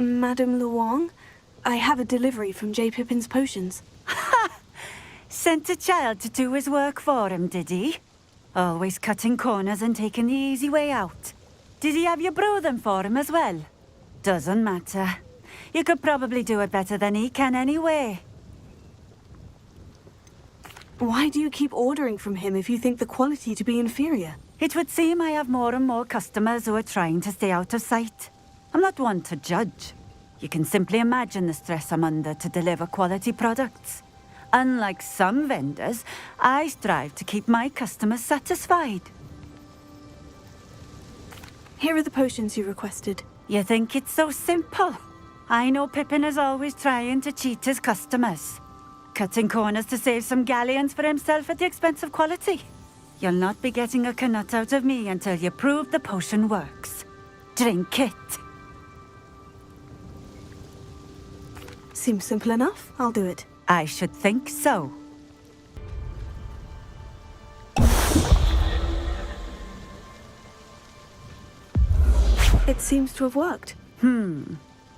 Madame Luang? I have a delivery from J. Pippin's Potions. Sent a child to do his work for him, did he? Always cutting corners and taking the easy way out. Did he have you brew them for him as well? Doesn't matter. You could probably do it better than he can anyway. Why do you keep ordering from him if you think the quality to be inferior? It would seem I have more and more customers who are trying to stay out of sight. I'm not one to judge. You can simply imagine the stress I'm under to deliver quality products. Unlike some vendors, I strive to keep my customers satisfied. Here are the potions you requested. You think it's so simple? I know Pippin is always trying to cheat his customers. Cutting corners to save some galleons for himself at the expense of quality. You'll not be getting a knut out of me until you prove the potion works. Drink it. Seems simple enough. I'll do it. I should think so. It seems to have worked.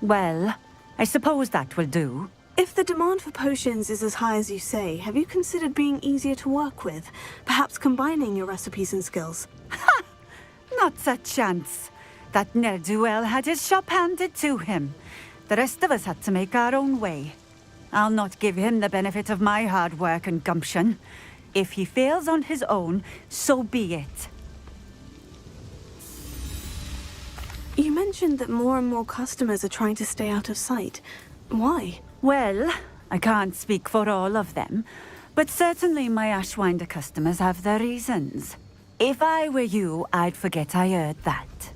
Well, I suppose that will do. If the demand for potions is as high as you say, have you considered being easier to work with? Perhaps combining your recipes and skills? Not a chance. That ne'er-do-well had his shop handed to him. The rest of us had to make our own way. I'll not give him the benefit of my hard work and gumption. If he fails on his own, so be it. You mentioned that more and more customers are trying to stay out of sight. Why? Well, I can't speak for all of them, but certainly my Ashwinder customers have their reasons. If I were you, I'd forget I heard that.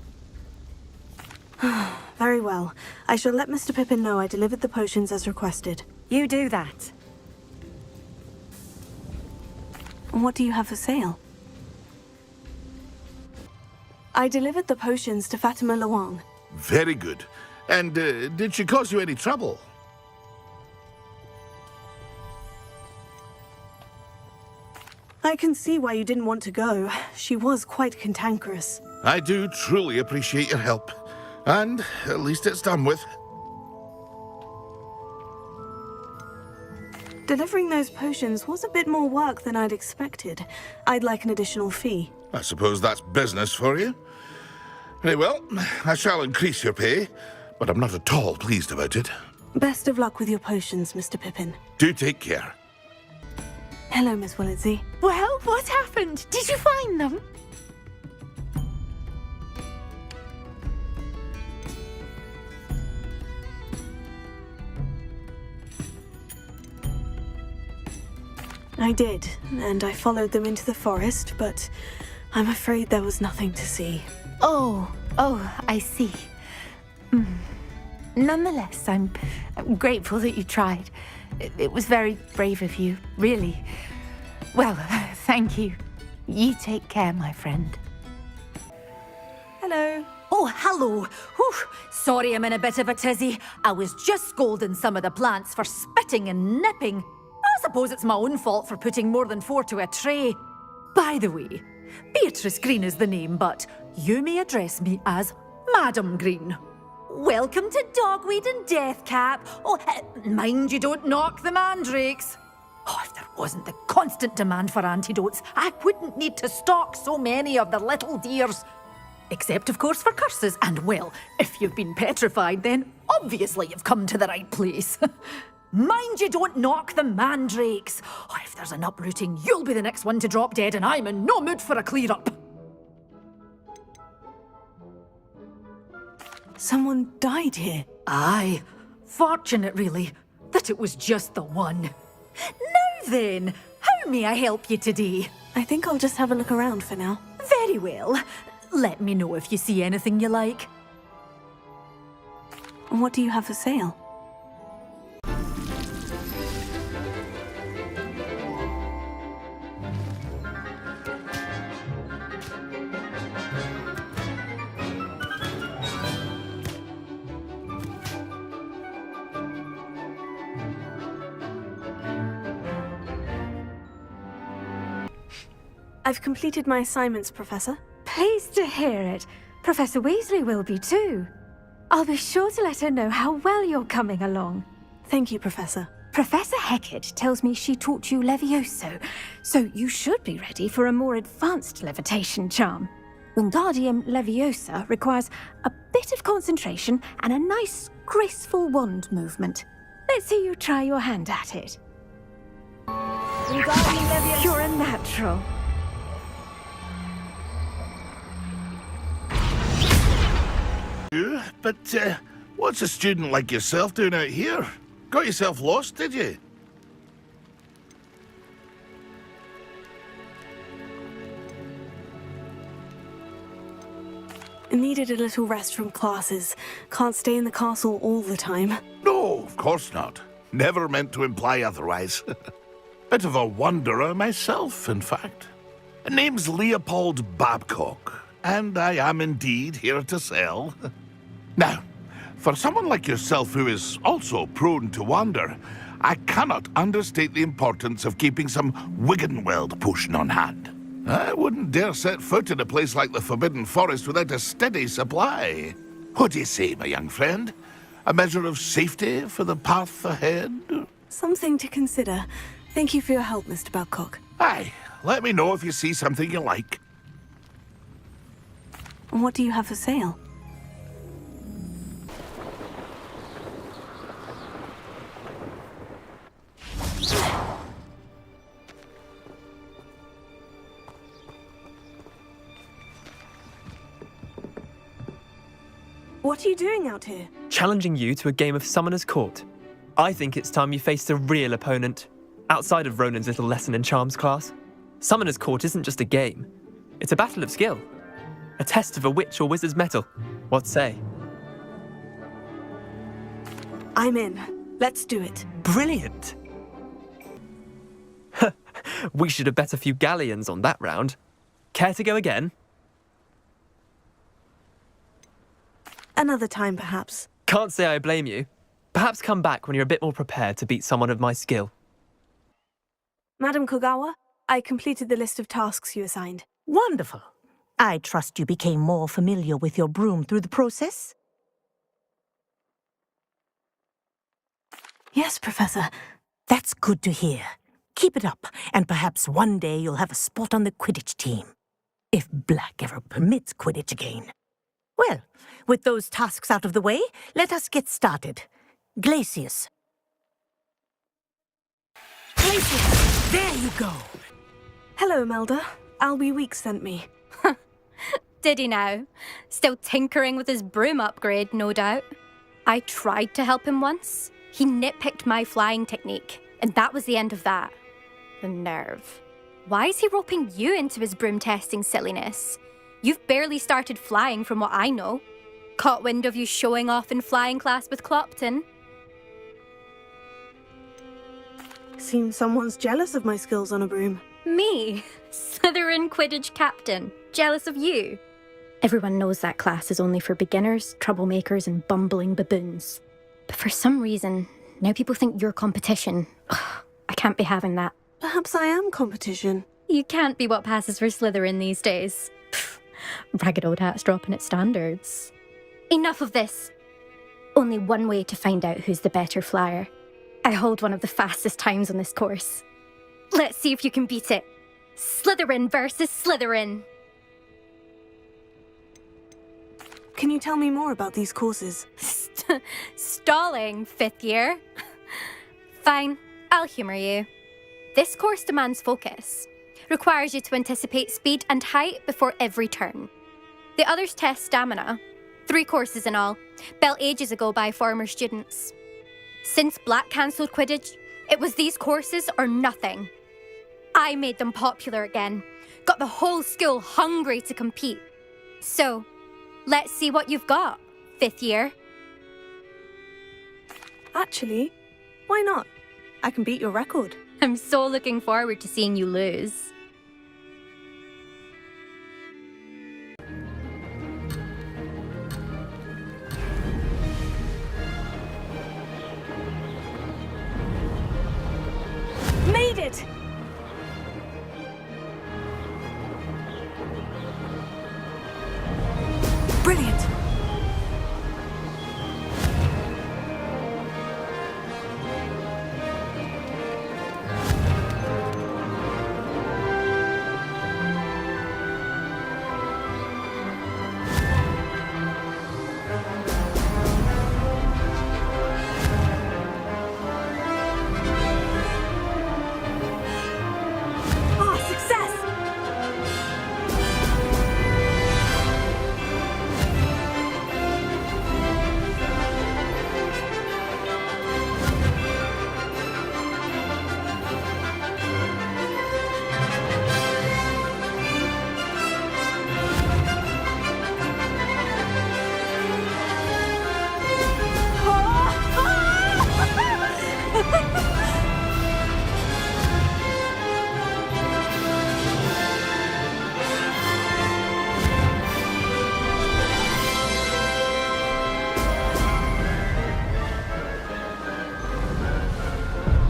Very well. I shall let Mr. Pippin know I delivered the potions as requested. You do that. What do you have for sale? I delivered the potions to Fatima Luang. Very good. And did she cause you any trouble? I can see why you didn't want to go. She was quite cantankerous. I do truly appreciate your help. And at least it's done with. Delivering those potions was a bit more work than I'd expected. I'd like an additional fee. I suppose that's business for you. Very well, I shall increase your pay, but I'm not at all pleased about it. Best of luck with your potions, Mr. Pippin. Do take care. Hello, Miss Willitsey. Well, what happened? Did you find them? I did, and I followed them into the forest, but I'm afraid there was nothing to see. Oh, I see. Nonetheless, I'm grateful that you tried. It was very brave of you, really. Well, thank you. You take care, my friend. Hello. Oh, hello. Whew. Sorry I'm in a bit of a tizzy. I was just scolding some of the plants for spitting and nipping. I suppose it's my own fault for putting more than 4 to a tray. By the way, Beatrice Green is the name, but you may address me as Madam Green. Welcome to Dogweed and Deathcap. Oh, mind you don't knock the mandrakes. Oh, if there wasn't the constant demand for antidotes, I wouldn't need to stock so many of the little dears. Except, of course, for curses. And, well, if you've been petrified, then obviously you've come to the right place. Mind you don't knock the mandrakes. Oh, if there's an uprooting, you'll be the next one to drop dead, and I'm in no mood for a clear-up. Someone died here. Aye. Fortunate, really, that it was just the one. Now then, how may I help you today? I think I'll just have a look around for now. Very well. Let me know if you see anything you like. What do you have for sale? I've completed my assignments, Professor. Pleased to hear it. Professor Weasley will be too. I'll be sure to let her know how well you're coming along. Thank you, Professor. Professor Hecat tells me she taught you Levioso, so you should be ready for a more advanced levitation charm. Wingardium Leviosa requires a bit of concentration and a nice, graceful wand movement. Let's see you try your hand at it. Wingardium Leviosa. You're a natural. But what's a student like yourself doing out here? Got yourself lost, did you? Needed a little rest from classes. Can't stay in the castle all the time. No, of course not. Never meant to imply otherwise. Bit of a wanderer myself, in fact. Name's Leopold Babcock, and I am indeed here to sell. Now, for someone like yourself who is also prone to wander, I cannot understate the importance of keeping some Wiggenweld potion on hand. I wouldn't dare set foot in a place like the Forbidden Forest without a steady supply. What do you say, my young friend? A measure of safety for the path ahead? Something to consider. Thank you for your help, Mr. Babcock. Aye, let me know if you see something you like. And what do you have for sale? What are you doing out here? Challenging you to a game of Summoner's Court. I think it's time you faced a real opponent, outside of Ronan's little lesson in charms class. Summoner's Court isn't just a game. It's a battle of skill. A test of a witch or wizard's mettle. What say? I'm in. Let's do it. Brilliant! We should have bet a few galleons on that round. Care to go again? Another time, perhaps. Can't say I blame you. Perhaps come back when you're a bit more prepared to beat someone of my skill. Madam Kogawa, I completed the list of tasks you assigned. Wonderful. I trust you became more familiar with your broom through the process? Yes, Professor. That's good to hear. Keep it up, and perhaps one day you'll have a spot on the Quidditch team. If Black ever permits Quidditch again. Well, with those tasks out of the way, let us get started. Glacius. Glacius! There you go! Hello, Melda. Albie Weeks sent me. Did he now? Still tinkering with his broom upgrade, no doubt. I tried to help him once. He nitpicked my flying technique, and that was the end of that. The nerve. Why is he roping you into his broom testing silliness? You've barely started flying from what I know. Caught wind of you showing off in flying class with Clopton. Seems someone's jealous of my skills on a broom. Me? Slytherin Quidditch captain. Jealous of you? Everyone knows that class is only for beginners, troublemakers, and bumbling baboons. But for some reason, now people think you're competition. Ugh, I can't be having that. Perhaps I am competition. You can't be what passes for Slytherin these days. Pfft, ragged old hat's dropping its standards. Enough of this. Only one way to find out who's the better flyer. I hold one of the fastest times on this course. Let's see if you can beat it. Slytherin versus Slytherin. Can you tell me more about these courses? Stalling, fifth year. Fine, I'll humour you. This course demands focus. Requires you to anticipate speed and height before every turn. The others test stamina. 3 courses in all, built ages ago by former students. Since Black cancelled Quidditch, it was these courses or nothing. I made them popular again, got the whole school hungry to compete. So, let's see what you've got, fifth year. Actually, why not? I can beat your record. I'm so looking forward to seeing you lose. Made it! Brilliant!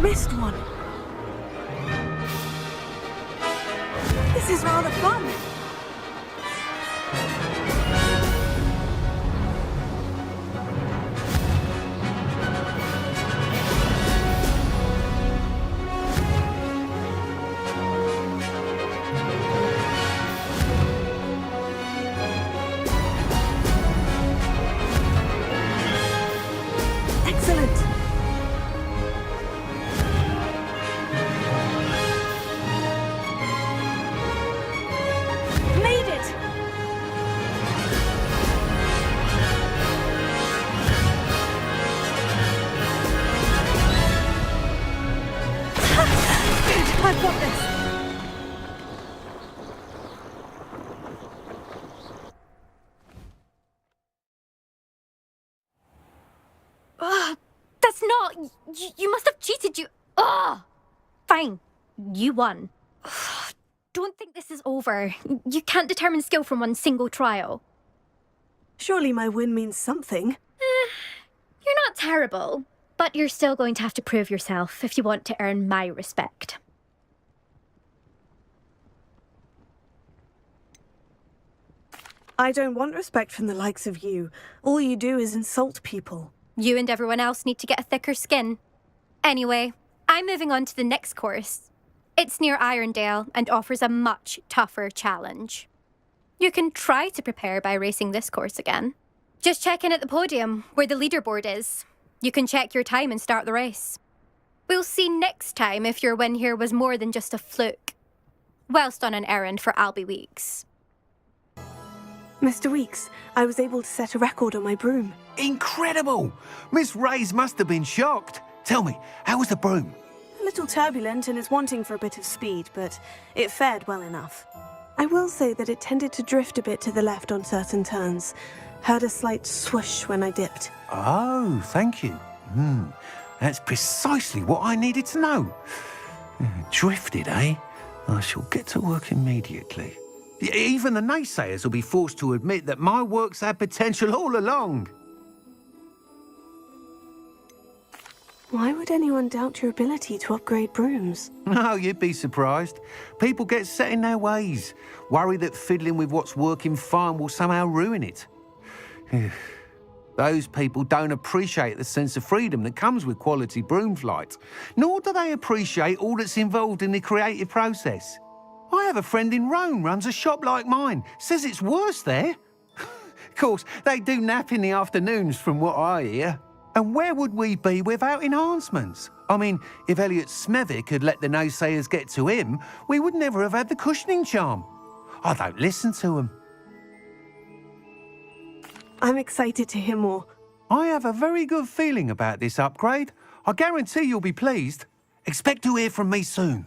missed one. This is rather fun. Excellent. Made it! Good, I've got this. That's not. You must have cheated. Ugh! Fine. You won. Don't think this is over. You can't determine skill from one single trial. Surely my win means something. You're not terrible, but you're still going to have to prove yourself if you want to earn my respect. I don't want respect from the likes of you. All you do is insult people. You and everyone else need to get a thicker skin. Anyway, I'm moving on to the next course. It's near Irondale and offers a much tougher challenge. You can try to prepare by racing this course again. Just check in at the podium, where the leaderboard is. You can check your time and start the race. We'll see next time if your win here was more than just a fluke. Whilst on an errand for Albie Weeks. Mr. Weeks, I was able to set a record on my broom. Incredible! Miss Reyes must have been shocked. Tell me, how was the broom? A little turbulent and is wanting for a bit of speed, but it fared well enough. I will say that it tended to drift a bit to the left on certain turns. Heard a slight swoosh when I dipped. Oh, thank you. That's precisely what I needed to know. Drifted, eh? I shall get to work immediately. Even the naysayers will be forced to admit that my work's had potential all along. Why would anyone doubt your ability to upgrade brooms? No, you'd be surprised. People get set in their ways, worry that fiddling with what's working fine will somehow ruin it. Those people don't appreciate the sense of freedom that comes with quality broom flight, nor do they appreciate all that's involved in the creative process. I have a friend in Rome runs a shop like mine, says it's worse there. Of course, they do nap in the afternoons from what I hear. And where would we be without enhancements? I mean, if Elliot Smethwick had let the naysayers get to him, we would never have had the cushioning charm. I don't listen to them. I'm excited to hear more. I have a very good feeling about this upgrade. I guarantee you'll be pleased. Expect to hear from me soon.